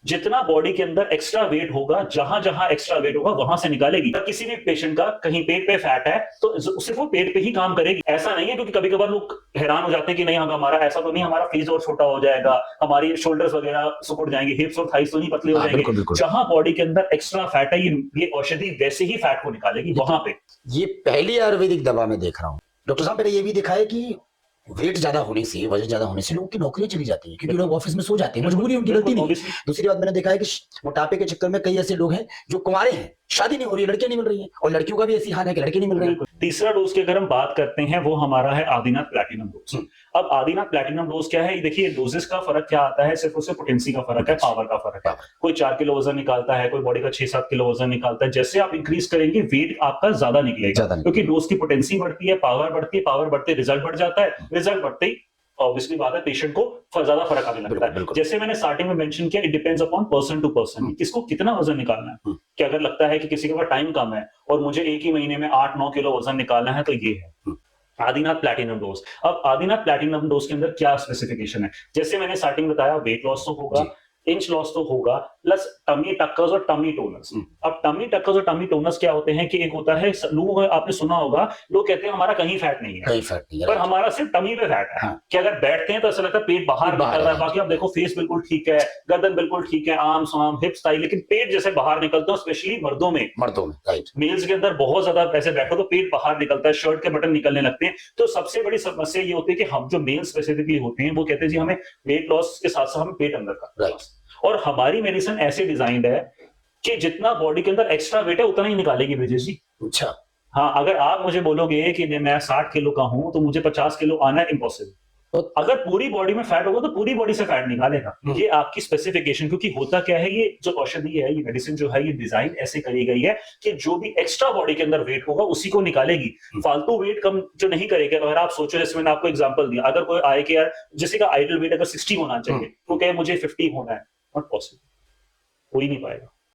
जितना बॉडी के अंदर एक्स्ट्रा वेट होगा, जहां जहां एक्स्ट्रा वेट होगा वहां से निकालेगी। अगर किसी भी पेशेंट का कहीं पेट पे फैट है तो सिर्फ वो पेट पे ही काम करेगी। ऐसा नहीं है, क्योंकि कभी कभार लोग हैरान हो जाते हैं कि नहीं हमारा ऐसा तो नहीं, हमारा फेस और छोटा हो जाएगा, हमारी शोल्डर्स वगैरह सुकुड़ जाएंगे, हिप्स और थाइस तो नहीं पतले हो जाएंगे। बिल्कुल बिल्कुल। जहां बॉडी के अंदर एक्स्ट्रा फैट है, ये औषधि वैसे ही फैट को निकालेगी वहां पे। ये पहली आयुर्वेदिक दवा में देख रहा हूँ। डॉक्टर साहब, मैंने ये भी देखा है कि वेट ज्यादा होने से, वजन ज्यादा होने से लोगों की नौकरियां चली जाती है, क्योंकि लोग ऑफिस में सो जाते हैं, मजबूरी उनकी, गलती नहीं। दूसरी बात मैंने देखा है कि मोटापे के चक्कर में कई ऐसे लोग हैं जो कुंवारे हैं, शादी नहीं हो रही है, लड़कियां नहीं मिल रही हैं, और लड़कियों का भी ऐसी हाल है कि लड़के नहीं मिल रहे हैं। तीसरा डोज की अगर हम बात करते हैं, वो हमारा है आदिनाथ प्लैटिनम डोज। अब आदिनाथ प्लैटिनम डोज क्या है? देखिए, डोजेस का फर्क क्या आता है, सिर्फ उससे पोटेंसी का फर्क है, पावर का फर्क है। कोई 4 किलो वजन निकालता है, कोई बॉडी का 6-7 किलो वजन निकालता है। जैसे आप इंक्रीज करेंगे वेट आपका ज्यादा निकलेगा, क्योंकि डोज की पोटेंसी बढ़ती है, पावर बढ़ती है, पावर बढ़ते रिजल्ट बढ़ जाता है, रिजल्ट बढ़ते ही ऑब्वियसली बात है पेशेंट को ज्यादा फर्क आने लगता है। जैसे मैंने स्टार्टिंग में मेंशन किया, it depends upon person to person, किसको कितना वजन निकालना है। कि अगर लगता है कि किसी के पास टाइम कम है और मुझे एक ही महीने में 8-9 किलो वजन निकालना है, तो ये है आदिनाथ प्लैटिनम डोज। अब आदिनाथ प्लैटिनम डोज के अंदर क्या स्पेसिफिकेशन है? जैसे मैंने स्टार्टिंग बताया, वेट लॉस तो होगा, इंच लॉस तो होगा, प्लस टमी टक्कर्स और टमी टोनर्स। अब टमी टक्कर्स और टमी टोनर्स क्या होते हैं कि एक होता है, लोगों आपने सुना होगा, लोग कहते हैं हमारा कहीं फैट नहीं है, कहीं फैट नहीं है, पर हमारा सिर्फ टमी पे फैट है। कि अगर बैठते हैं तो ऐसा लगता है पेट बाहर निकल रहा है, बाकी आप देखो फेस बिल्कुल ठीक है, गर्दन बिल्कुल ठीक है, आर्म्स हिप्स थाई, लेकिन पेट जैसे बाहर निकलते हैं, स्पेशली मर्दों में राइट। मेल्स के अंदर बहुत ज्यादा ऐसे बैठो तो पेट बाहर निकलता है, शर्ट के बटन निकलने लगते हैं। तो सबसे बड़ी समस्या ये होती है कि हम जो मेल स्पेसिफिकली होते हैं, वो कहते हैं जी हमें वेट लॉस के साथ साथ हमें पेट अंदर का। और हमारी मेडिसिन ऐसे डिजाइंड है कि जितना बॉडी के अंदर एक्स्ट्रा वेट है उतना ही निकालेगी ब्रिजेश जी। अच्छा। हाँ, अगर आप मुझे बोलोगे कि मैं 60 किलो का हूं तो मुझे 50 किलो आना इम्पॉसिबल। तो अगर पूरी बॉडी में फैट होगा तो पूरी बॉडी से फैट निकालेगा। ये आपकी स्पेसिफिकेशन, क्योंकि होता क्या है, ये जो औषधि है, ये मेडिसिन जो है, ये डिजाइन ऐसे करी गई है कि जो भी एक्स्ट्रा बॉडी के अंदर वेट होगा उसी को निकालेगी, फालतू वेट कम जो नहीं करेगा। अगर आप सोचो, जैसे मैंने आपको एग्जांपल दिया, अगर कोई आए कि यार जिसका का आइडल वेट अगर 60 होना चाहिए, तो कहे मुझे 50 होना है, नॉट पॉसिबल, हो ही नहीं पाएगा।